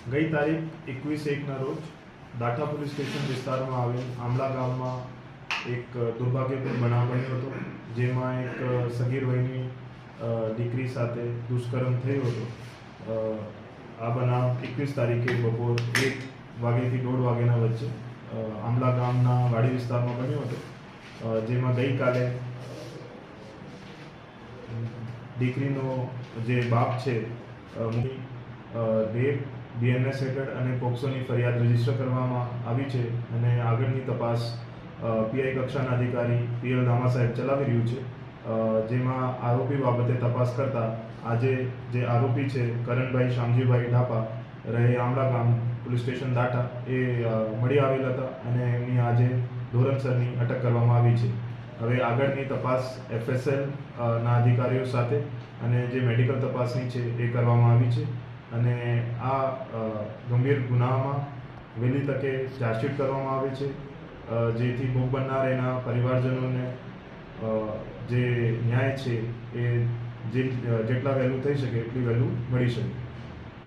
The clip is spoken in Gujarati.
ગઈ તારીખ 21/1ના રોજ દાઠા પોલીસ સ્ટેશન વિસ્તારમાં આવેલ આંબલા ગામમાં એક દુર્ભાગ્યપૂર્ણ બનાવ બન્યો હતો, જેમાં એક સગીર વયની દીકરી સાથે દુષ્કર્મ થયો હતો. આ બનાવ 21 તારીખે બપોર 1 વાગ્યાથી 1:30 વાગ્યાના વચ્ચે આંબલા ગામના વાડી વિસ્તારમાં બન્યો હતો, જેમાં ગઈકાલે દીકરીનો જે બાપ છે રેપ, બીએનએસ હેઠળ અને પોક્સોની ફરિયાદ રજીસ્ટર કરવામાં આવી છે અને આગળની તપાસ પીઆઈ કક્ષાના અધિકારી પીએલ ધામા સાહેબ ચલાવી રહ્યું છે. જેમાં આરોપી બાબતે તપાસ કરતા આજે જે આરોપી છે કરણભાઈ શામજીભાઈ ઢાપા રહે આંબલા ગામ પોલીસ સ્ટેશન દાઠા એ મળી આવેલ હતા અને એમની આજે ધોરણસરની અટક કરવામાં આવી છે. હવે આગળની તપાસ એફએસએલ ના અધિકારીઓ સાથે અને જે મેડિકલ તપાસની છે એ કરવામાં આવી છે અને આ ગંભીર ગુનામાં વહેલી તકે ચાર્જશીટ કરવામાં આવે છે, જેથી ભોગ બનનાર એના પરિવારજનોને જે ન્યાય છે એ જેટલા વહેલું થઈ શકે એટલી વહેલું મળી શકે.